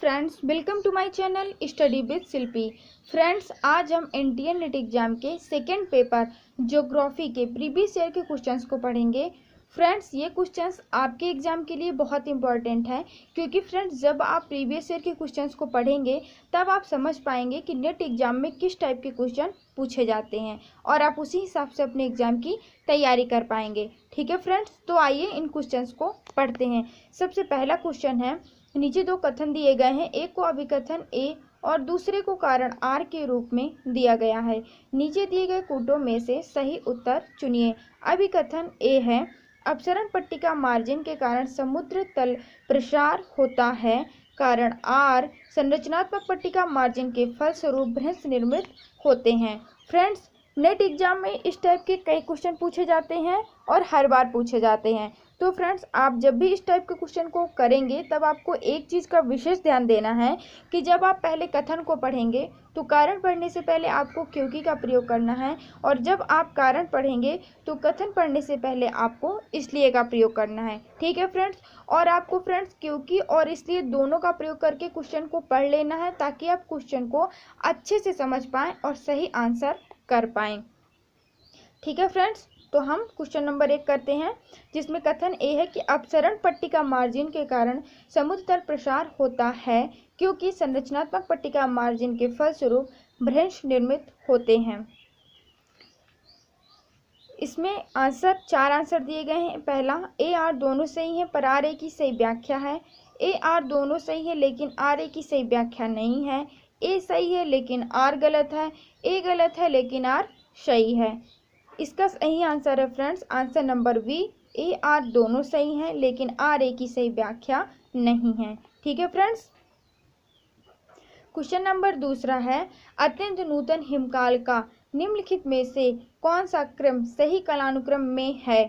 Friends, welcome to my channel study with Shilpi. Friends, आज हम Indian NET exam के second paper geography के previous year के questions को पढ़ेंगे। फ्रेंड्स, ये क्वेश्चंस आपके एग्जाम के लिए बहुत इंपॉर्टेंट है, क्योंकि फ्रेंड्स जब आप प्रीवियस ईयर के क्वेश्चंस को पढ़ेंगे तब आप समझ पाएंगे कि नेट एग्जाम में किस टाइप के क्वेश्चन पूछे जाते हैं और आप उसी हिसाब से अपने एग्जाम की तैयारी कर पाएंगे। ठीक है फ्रेंड्स, तो आइए इन क्वेश्चंस को पढ़ते हैं। सबसे पहला क्वेश्चन है, नीचे दो कथन दिए गए हैं, एक को अभिकथन ए और दूसरे को कारण आर के रूप में दिया गया है। नीचे दिए गए कोटों में से सही उत्तर चुनिए। अभिकथन ए है, अपसरण पट्टिका मार्जिन के कारण समुद्र तल प्रसार होता है। कारण आर, संरचनात्मक पट्टिका मार्जिन के फलस्वरूप भ्रंश निर्मित होते हैं। फ्रेंड्स, नेट एग्जाम में इस टाइप के कई क्वेश्चन पूछे जाते हैं और हर बार पूछे जाते हैं। तो फ्रेंड्स, आप जब भी इस टाइप के क्वेश्चन को करेंगे तब आपको एक चीज़ का विशेष ध्यान देना है कि जब आप पहले कथन को पढ़ेंगे तो कारण पढ़ने से पहले आपको क्योंकि का प्रयोग करना है, और जब आप कारण पढ़ेंगे तो कथन पढ़ने से पहले आपको इसलिए का प्रयोग करना है। ठीक है फ्रेंड्स, और आपको फ्रेंड्स क्योंकि और इसलिए दोनों का प्रयोग करके क्वेश्चन को पढ़ लेना है, ताकि आप क्वेश्चन को अच्छे से समझ पाएँ और सही आंसर कर पाएँ। ठीक है फ्रेंड्स, तो हम क्वेश्चन नंबर 1 करते हैं, जिसमें कथन ए है कि अपसरण पट्टिका मार्जिन के कारण समुद्र तल प्रसार होता है, क्योंकि संरचनात्मक पट्टिका मार्जिन के फलस्वरूप भ्रंश निर्मित होते हैं। इसमें चार आंसर दिए गए हैं। पहला, ए आर दोनों सही है पर आर ए की सही व्याख्या है। ए आर दोनों सही है लेकिन आर ए की सही व्याख्या नहीं है। ए सही है लेकिन आर गलत है। ए गलत है लेकिन आर सही है। इसका सही आंसर है friends answer number B, A R दोनों सही हैं लेकिन आर ए की सही व्याख्या नहीं है। ठीक है फ्रेंड्स, क्वेश्चन नंबर दूसरा है, अत्यंत नूतन हिमकाल का निम्नलिखित में से कौन सा क्रम सही कालानुक्रम में है।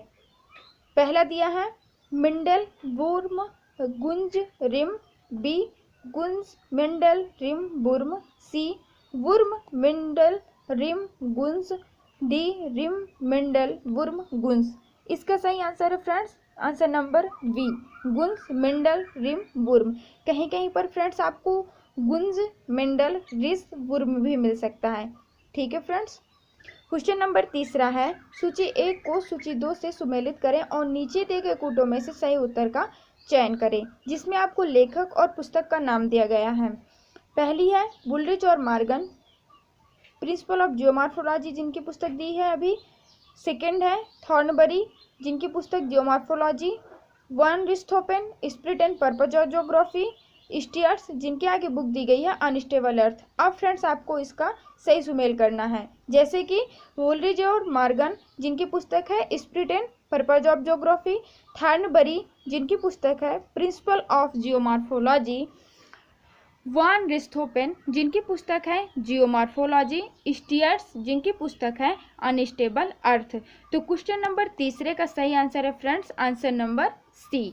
पहला दिया है मिंडल वुर्म गुंज रिम, बी गुंज मिंडल रिम बुर्म, सी वुर्म मिंडल रिम गुंज, डी रिम मिंडल वुर्म गुंज। इसका सही आंसर है फ्रेंड्स आंसर नंबर बी, गुंज मिंडल रिम बुर्म। कहीं कहीं पर फ्रेंड्स आपको गुंज मिंडल रिस बुर्म भी मिल सकता है। ठीक है फ्रेंड्स, क्वेश्चन नंबर तीसरा है, सूची 1 को सूची 2 से सुमेलित करें और नीचे दिए गए कोटों में से सही उत्तर का चयन करें, जिसमें आपको लेखक और पुस्तक का नाम दिया गया है। पहली है वुलरिच और मॉर्गन, प्रिंसिपल ऑफ जियोमॉर्फोलॉजी, जिनकी पुस्तक दी है अभी। सेकंड है थॉर्नबरी, जिनकी पुस्तक geomorphology. Von Richthofen, spirit and purpose of geography. Steers, जिनके आगे बुक दी गई है अनस्टेबल अर्थ। अब फ्रेंड्स आपको इसका सही सुमेल करना है, जैसे कि वुलरिच और मॉर्गन, जिनकी पुस्तक है spirit and purpose of geography. Thornbury, जिनकी पुस्तक है principle of geomorphology. Von Richthofen, जिनकी पुस्तक है जियोमॉर्फोलॉजी। स्टीयर्स, जिनकी पुस्तक है अनस्टेबल अर्थ। तो क्वेश्चन नंबर तीसरे का सही आंसर है friends answer number C.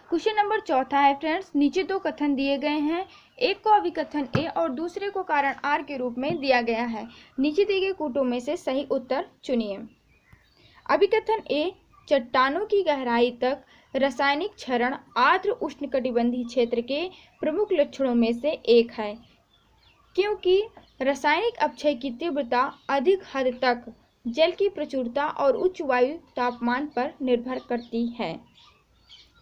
Question number चौथा है फ्रेंड्स, नीचे दो कथन दिए गए हैं, एक को अभिकथन ए और दूसरे को कारण आर के रूप में दिया गया है। नीचे दिए गए कोटों में से सही उत्तर चुनिए। अभिकथन ए, चट्टानों की गहराई तक रासायनिक क्षरण आर्द्र उष्णकटिबंधीय क्षेत्र के प्रमुख लक्षणों में से एक है, क्योंकि रासायनिक अपक्षय की तीव्रता अधिक हद तक जल की प्रचुरता और उच्च वायु तापमान पर निर्भर करती है।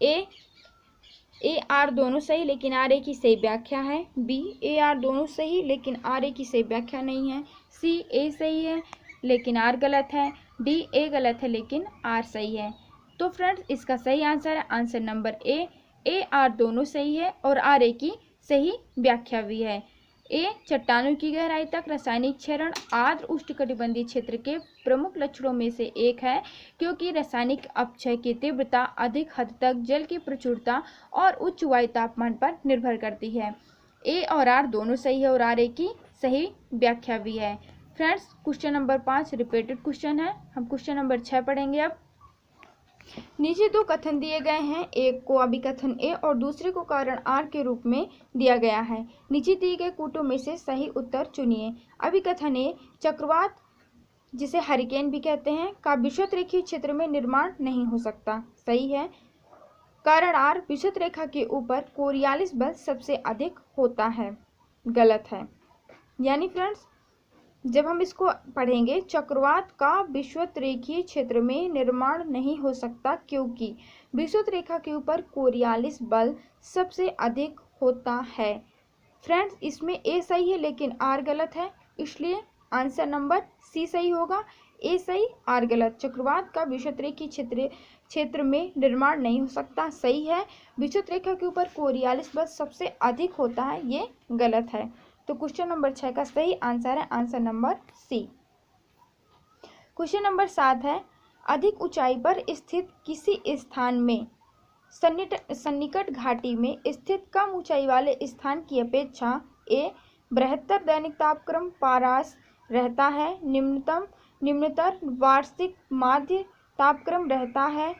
ए आर दोनों सही लेकिन आर ए की सही व्याख्या है। बी, ए आर दोनों सही लेकिन आर ए की सही व्याख्या नहीं है। सी, ए सही है लेकिन आर गलत है। डी, ए गलत है लेकिन आर सही है। तो फ्रेंड्स इसका सही आंसर है आंसर नंबर ए आर दोनों सही है और आर ए की सही व्याख्या भी है। ए, चट्टानों की गहराई तक रासायनिक क्षरण आर्द्र उष्णकटिबंधीय क्षेत्र के प्रमुख लक्षणों में से एक है, क्योंकि रासायनिक अपक्षय की तीव्रता अधिक हद तक जल की प्रचुरता और उच्च वायु तापमान पर निर्भर करती है। ए और आर दोनों सही है और आर ए की सही व्याख्या भी है। Friends, question number 5 repeated question है। हम क्वेश्चन नंबर 6 पढ़ेंगे। अब नीचे दो कथन दिए गए हैं, एक को अभिकथन ए और दूसरे को कारण आर के रूप में दिया गया है। नीचे दिए गए कोटों में से सही उत्तर चुनिए। अभिकथन ए, चक्रवात जिसे हरिकेन भी कहते हैं का विषुवत रेखीय क्षेत्र में निर्माण नहीं हो सकता, सही है। कारण आर विषुवत रेखा के ऊपर कोरियालिस बल सबसे अधिक होता है, गलत है। यानी फ्रेंड्स जब हम इसको पढ़ेंगे, चक्रवात का विषुवत रेखीय क्षेत्र में निर्माण नहीं हो सकता क्योंकि विषुवत रेखा के ऊपर कोरियालिस बल सबसे अधिक होता है। फ्रेंड्स इसमें ए सही है लेकिन आर गलत है, इसलिए आंसर नंबर सी सही होगा। ए सही, आर गलत। चक्रवात का विषुवत रेखीय क्षेत्र में निर्माण नहीं हो सकता, सही है। विषुवत रेखा के ऊपर कोरियालिस बल सबसे अधिक होता है, ये गलत है। तो क्वेश्चन नंबर 6 का सही आंसर है answer number C. Question number 7 है, अधिक ऊंचाई पर स्थित किसी स्थान में सन्निकट घाटी में स्थित कम ऊंचाई वाले स्थान की अपेक्षा ए बृहत्तर दैनिक तापक्रम पारास रहता है, निम्नतर वार्षिक माध्य तापक्रम रहता है,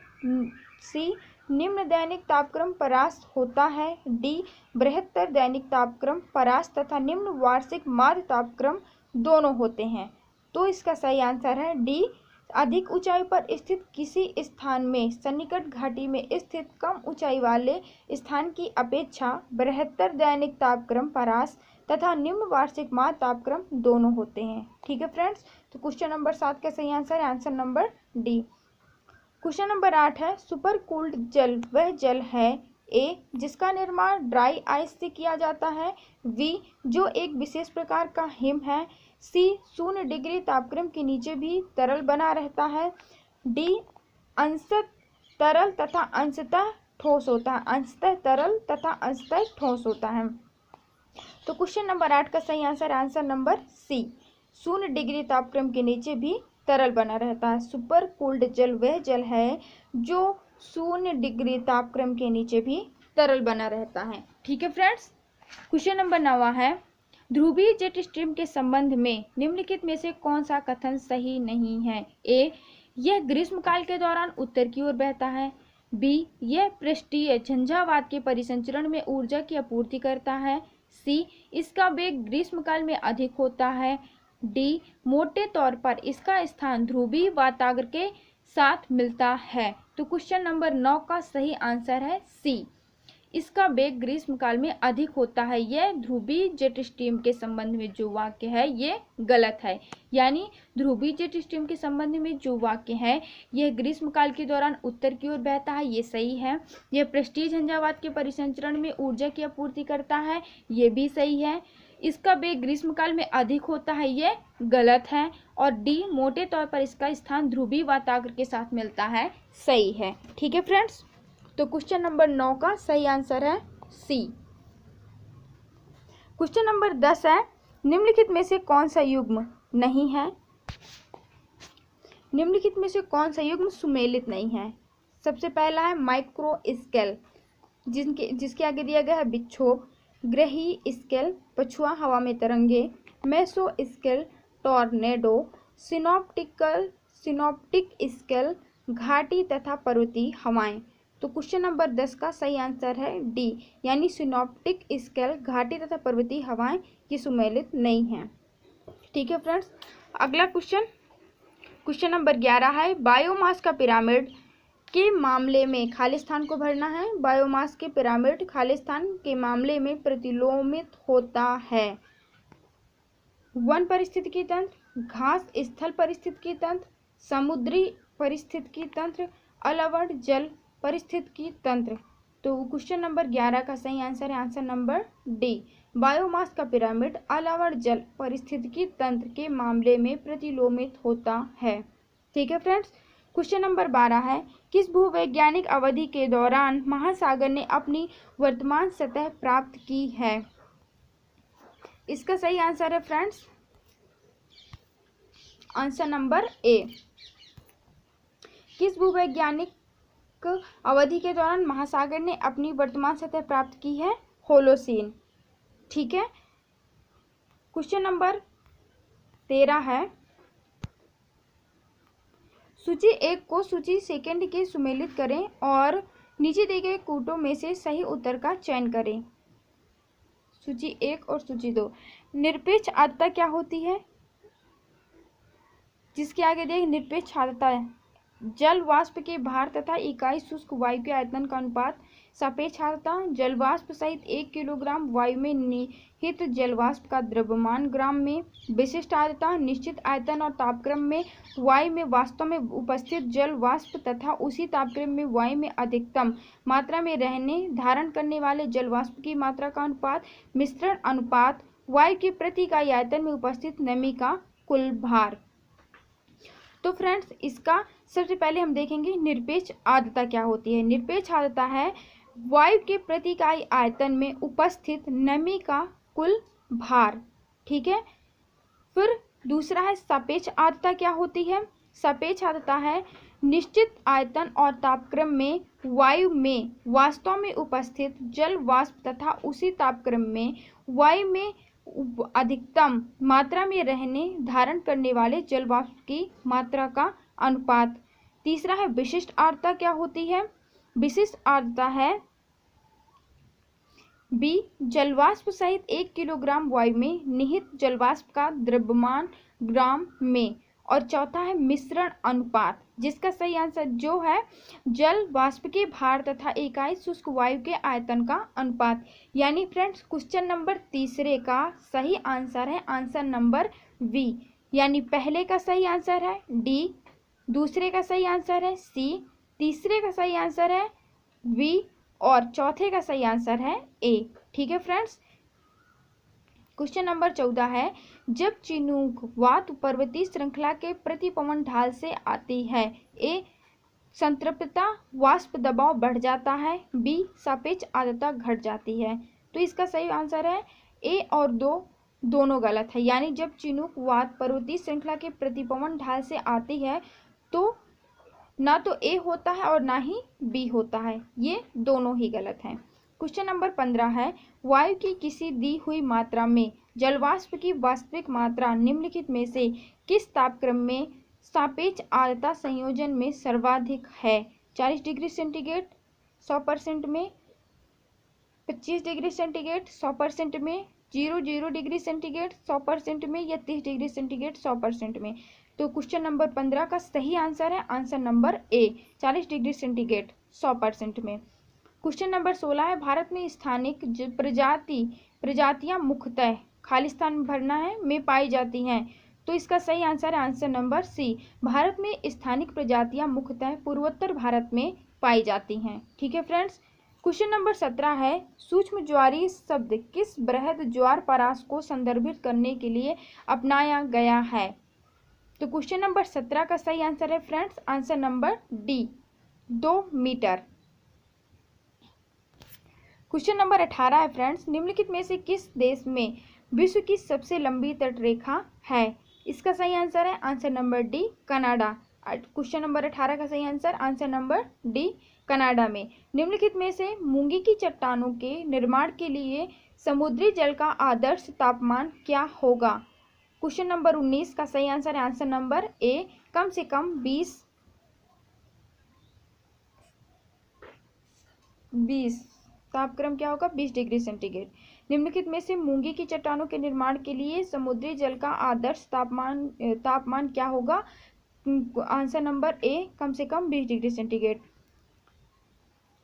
सी निम्न दैनिक तापक्रम परास्त होता है, डी बृहत्तर दैनिक तापक्रम परास्त तथा निम्न वार्षिक माध्य तापक्रम दोनों होते हैं। तो इसका सही आंसर है डी, अधिक ऊंचाई पर स्थित किसी स्थान में सन्निकट घाटी में स्थित कम ऊंचाई वाले स्थान की अपेक्षा बृहत्तर दैनिक तापक्रम परास्त तथा निम्न वार्षिक माध्य तापक्रम दोनों होते हैं। ठीक है फ्रेंड्स, तो क्वेश्चन नंबर 7 का सही आंसर है answer number D. Question number 8 है, सुपर कूल्ड जल वह जल है ए जिसका निर्माण ड्राई आइस से किया जाता है, बी जो एक विशेष प्रकार का हिम है, सी 0 डिग्री तापक्रम के नीचे भी तरल बना रहता है, डी अंशतः तरल तथा अंशतः ठोस होता है, अंशतः तरल तथा अंशतः ठोस होता है। तो क्वेश्चन नंबर 8 का सही answer answer number C, 0 degree तापक्रम के नीचे भी तरल बना रहता है। सुपर कूल्ड जल वह जल है जो 0 डिग्री तापक्रम के नीचे भी तरल बना रहता है। ठीक है फ्रेंड्स, क्वेश्चन नंबर 9 है, ध्रुवीय जेट स्ट्रीम के संबंध में निम्नलिखित में से कौन सा कथन सही नहीं है? ए यह ग्रीष्मकाल के दौरान उत्तर की ओर बहता है, बी यह पृष्ठीय झंझावात के परिसंचरण में ऊर्जा की आपूर्ति करता है, सी इसका वेग ग्रीष्मकाल में अधिक होता है, डी मोटे तौर पर इसका स्थान ध्रुवीय वाताग्र के साथ मिलता है। तो क्वेश्चन नंबर 9 का सही आंसर है सी, इसका वेग ग्रीष्मकाल में अधिक होता है। यह ध्रुवीय जेट स्ट्रीम के संबंध में जो वाक्य है ये गलत है, यानी ध्रुवीय जेट स्ट्रीम के संबंध में जो वाक्य है यह ग्रीष्मकाल के दौरान उत्तर की ओर बहता है, ये सही है। यह पृष्ठीय झंझावात के परिसंचरण में ऊर्जा की आपूर्ति करता है, ये भी सही है। इसका वेग ग्रीष्मकाल में अधिक होता है, ये गलत है। और डी मोटे तौर पर इसका स्थान ध्रुवीय वाताग्र के साथ मिलता है, सही है। ठीक है फ्रेंड्स, तो क्वेश्चन नंबर 9 का सही आंसर है सी। क्वेश्चन नंबर 10 है, निम्नलिखित में से कौन सा युग्म नहीं है? निम्नलिखित में से कौन सा युग्म सुमेलित नहीं है? सबसे पहला है माइक्रो स्केल, जिसके आगे दिया गया है विक्षोभ, ग्रही स्केल पछुआ हवा में तरंगे, meso scale tornado, synoptic scale घाटी तथा पर्वतीय हवाएं। तो क्वेश्चन नंबर 10 का सही आंसर है डी, यानी सिनॉप्टिक स्केल घाटी तथा पर्वतीय हवाएं की सुमेलित नहीं है। ठीक है फ्रेंड्स, अगला क्वेश्चन नंबर 11 है, बायोमास का पिरामिड के मामले में खाली स्थान को भरना है। बायोमास के पिरामिड खाली स्थान के मामले में प्रतिलोमित होता है। वन पारिस्थितिकी तंत्र, घास स्थल पारिस्थितिकी तंत्र, समुद्री पारिस्थितिकी तंत्र, अलवण जल पारिस्थितिकी तंत्र। तो क्वेश्चन नंबर 11 का सही आंसर है आंसर नंबर डी, बायोमास का पिरामिड अलवण जल पारिस्थितिकी तंत्र के मामले में प्रतिलोमित होता है। ठीक है फ्रेंड्स, क्वेश्चन नंबर 12 है, किस भूवैज्ञानिक अवधि के दौरान महासागर ने अपनी वर्तमान सतह प्राप्त की है? इसका सही आंसर है फ्रेंड्स आंसर नंबर ए, किस भूवैज्ञानिक अवधि के दौरान महासागर ने अपनी वर्तमान सतह प्राप्त की है? होलोसीन। ठीक है, क्वेश्चन नंबर 13 है, सूची 1 को सूची सेकंड के सुमेलित करें और नीचे दिए गए कूटों में से सही उत्तर का चयन करें। सूची 1 और सूची 2। निरपेक्ष आर्द्रता क्या होती है? जिसके आगे देख निरपेक्ष आर्द्रता जल वाष्प के भार तथा इकाई शुष्क वायु के आयतन का अनुपात। सापेक्ष आर्द्रता, जल वाष्प सहित 1 किलोग्राम वायु में निहित जल वाष्प का द्रव्यमान ग्राम में। विशिष्ट आर्द्रता, निश्चित आयतन और तापक्रम में वायु में वास्तव में उपस्थित जल वाष्प तथा उसी तापक्रम में वायु में अधिकतम मात्रा में रहने धारण करने वाले जल वाष्प की मात्रा का अनुपात। मिश्रण अनुपात, वायु के प्रति इकाई आयतन में उपस्थित नमी का कुल भार। तो फ्रेंड्स, इसका सबसे पहले हम देखेंगे निरपेक्ष आर्द्रता क्या होती है। निरपेक्ष आर्द्रता है वायु के प्रति इकाई आयतन में उपस्थित नमी का कुल भार। ठीक है। फिर दूसरा है सापेक्ष आर्द्रता क्या होती है। सापेक्ष आर्द्रता है निश्चित आयतन और तापक्रम में वायु में वास्तव में उपस्थित जल वाष्प तथा उसी तापक्रम में वायु में अधिकतम मात्रा में रहने धारण करने वाले जल वाष्प की मात्रा का अनुपात। तीसरा है विशिष्ट आर्द्रता क्या होती है। विशिष्ट आर्द्रता है बी, जलवाष्प सहित 1 किलोग्राम वायु में निहित जलवाष्प का द्रव्यमान ग्राम में। और चौथा है मिश्रण अनुपात, जिसका सही आंसर जो है जल वाष्प के भार तथा इकाई शुष्क वायु के आयतन का अनुपात। यानी फ्रेंड्स, क्वेश्चन नंबर तीसरे का सही आंसर है आंसर नंबर वी। यानी पहले का सही आंसर है डी, दूसरे का सही आंसर है सी, तीसरे का सही आंसर है वी और चौथे का सही आंसर है ए। ठीक है फ्रेंड्स। क्वेश्चन नंबर 14 है, जब चिनूक वात पर्वतीय श्रृंखला के प्रतिपवन ढाल से आती है, ए, संतृप्तता वाष्प दबाव बढ़ जाता है, बी, सापेक्ष आर्द्रता घट जाती है। तो इसका सही आंसर है ए और दोनों गलत है। यानी जब चिनूक वात पर्वतीय श्रृंखला के प्रतिपवन ढाल से आती है तो ना तो ए होता है और ना ही बी होता है, ये दोनों ही गलत हैं। क्वेश्चन नंबर 15 है, वायु की किसी दी हुई मात्रा में जलवाष्प की वास्तविक मात्रा निम्नलिखित में से किस तापक्रम में सापेक्ष आर्द्रता संयोजन में सर्वाधिक है। 40 डिग्री सेंटीग्रेड 100% में, 25 डिग्री सेंटीग्रेड 100% में, 00 डिग्री सेंटीग्रेड 100% में या 30 डिग्री सेंटीग्रेड 100% में। तो क्वेश्चन नंबर 15 का सही आंसर है आंसर नंबर ए, 40 डिग्री सेंटीग्रेड 100% में। क्वेश्चन नंबर 16 है, भारत में स्थानिक प्रजातियां मुख्यतः खालिस्तान में भरना है में पाई जाती हैं। तो इसका सही आंसर है आंसर नंबर सी, भारत में स्थानिक प्रजातियां मुख्यतः पूर्वोत्तर भारत में पाई जाती हैं। ठीक है फ्रेंड्स। क्वेश्चन नंबर 17 है, सूक्ष्म ज्वारीय शब्द किस बृहद ज्वार परास को संदर्भित करने के लिए अपनाया गया है। तो क्वेश्चन नंबर 17 का सही आंसर है friends answer number D, 2 metre. Question number 18 है फ्रेंड्स, निम्नलिखित में से किस देश में विश्व की सबसे लंबी तटरेखा है। इसका सही आंसर है answer number D, Canada. Question number 18 का सही answer answer number D, Canada में। निम्नलिखित में से मूंगी की चट्टानों के निर्माण के लिए समुद्री जल का आदर्श तापमान क्या होगा। क्वेश्चन नंबर 19 का सही आंसर है आंसर नंबर ए, कम से कम 20 तापक्रम क्या होगा 20 डिग्री सेंटीग्रेड। निम्नलिखित में से मूंगी की चट्टानों के निर्माण के लिए समुद्री जल का आदर्श तापमान क्या होगा। आंसर नंबर ए, कम से कम 20 डिग्री सेंटीग्रेड।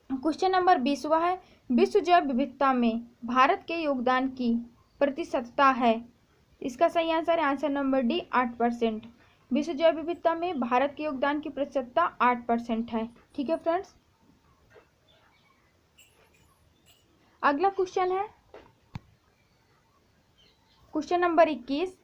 क्वेश्चन नंबर 20वां है, विश्व जैव विविधता में भारत के योगदान की प्रतिशतता है। इसका सही आंसर है आंसर नंबर डी, 8%। विश्व जैव विविधता में भारत के योगदान की प्रतिशतता 8% है। ठीक है फ्रेंड्स। अगला क्वेश्चन है क्वेश्चन नंबर 21,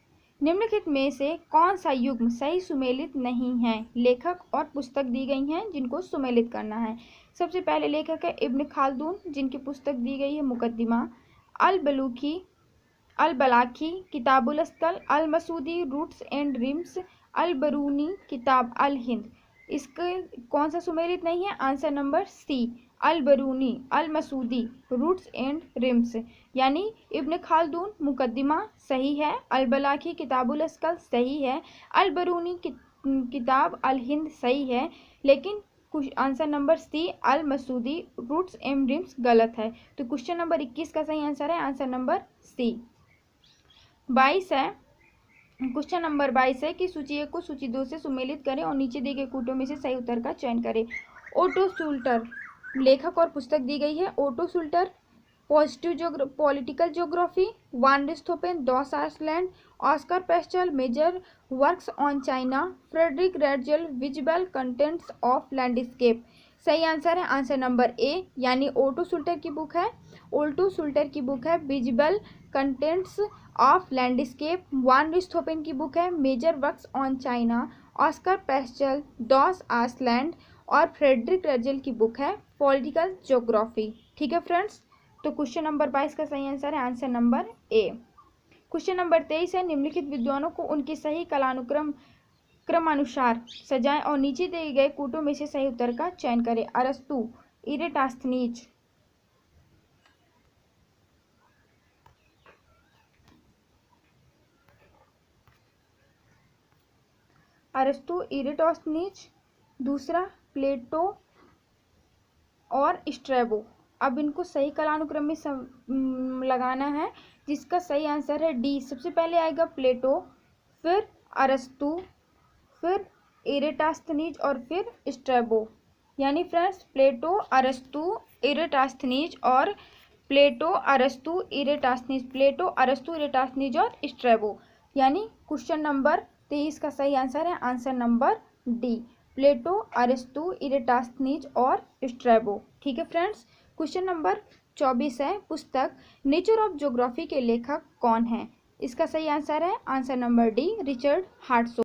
निम्नलिखित में से कौन सा युग्म सही सुमेलित नहीं है। लेखक और पुस्तक दी गई हैं जिनको सुमेलित करना है। सबसे पहले लेखक है इब्न खालदून, जिनकी पुस्तक दी गई है मुकद्दिमा, अल बलाखी किताबुल अस्कल, अल मसूदी रूट्स एंड रिम्स, अल बरूनी किताब अल हिंद। इसके कौन सा सुमेलित नहीं है। आंसर नंबर सी, अल बरूनी अल मसूदी रूट्स एंड रिम्स। यानी इब्न खालदून मुकद्दिमा सही है, अल बलाखी किताबुल अस्कल सही है, अल बरूनी किताब अल हिंद सही है, लेकिन आंसर नंबर सी, अल मसूदी रूट्स एंड रिम्स गलत है। तो क्वेश्चन नंबर 21 का सही आंसर है आंसर नंबर सी। 22 है, क्वेश्चन नंबर 22 है कि सूची 1 को सूची 2 से सुमेलित करें और नीचे दिए गए कूटों में से सही उत्तर का चयन करें। ओटो सुल्टर, लेखक और पुस्तक दी गई है। Otto Schluter, political geography, Von Richthofen, डॉस Iceland, Oscar Peschel, major works on China, Friedrich Ratzel, visible contents of landscape. सही आंसर है आंसर नंबर ए, यानी ओटो सुल्टर की बुक है। ओटो सुल्टर की बुक है visible contents of landscape. Von Richthofen की book है major works on China. Oscar Peschel, Das Ausland और फ्रेडरिक रेडजल की बुक है पॉलिटिकल ज्योग्राफी। ठीक है फ्रेंड्स, तो क्वेश्चन नंबर 22 का सही आंसर है आंसर नंबर ए। क्वेश्चन नंबर 23 है निम्नलिखित विद्वानों को उनके सही कालानुक्रम क्रमानुसार सजाएं और नीचे दिए गए कूटों में से सही उत्तर का चयन करें। अरस्तु, इरेटास्थनीज, अरस्तु, इरेटास्थनीज, दूसरा प्लेटो और स्ट्रैबो। अब इनको सही कालानुक्रम में लगाना है, जिसका सही आंसर है डी। सबसे पहले आएगा प्लेटो, फिर अरस्तु, फिर इरेटास्थनीज और फिर स्ट्रैबो। यानी फ्रेंड्स प्लेटो, अरस्तु, इरेटास्थनीज और प्लेटो, अरस्तु, इरेटास्थनीज, प्लेटो, अरस्तु, इरेटास्थनीज और स्ट्रैबो। यानी क्वेश्चन नंबर 23 का सही आंसर है आंसर नंबर डी, प्लेटो, अरस्तु, इरेटास्थनीज और स्ट्रैबो। ठीक है फ्रेंड्स, क्वेश्चन नंबर 24 है पुस्तक नेचर ऑफ ज्योग्राफी के लेखक कौन है। इसका सही आंसर है आंसर नंबर डी, रिचर्ड हार्टसो।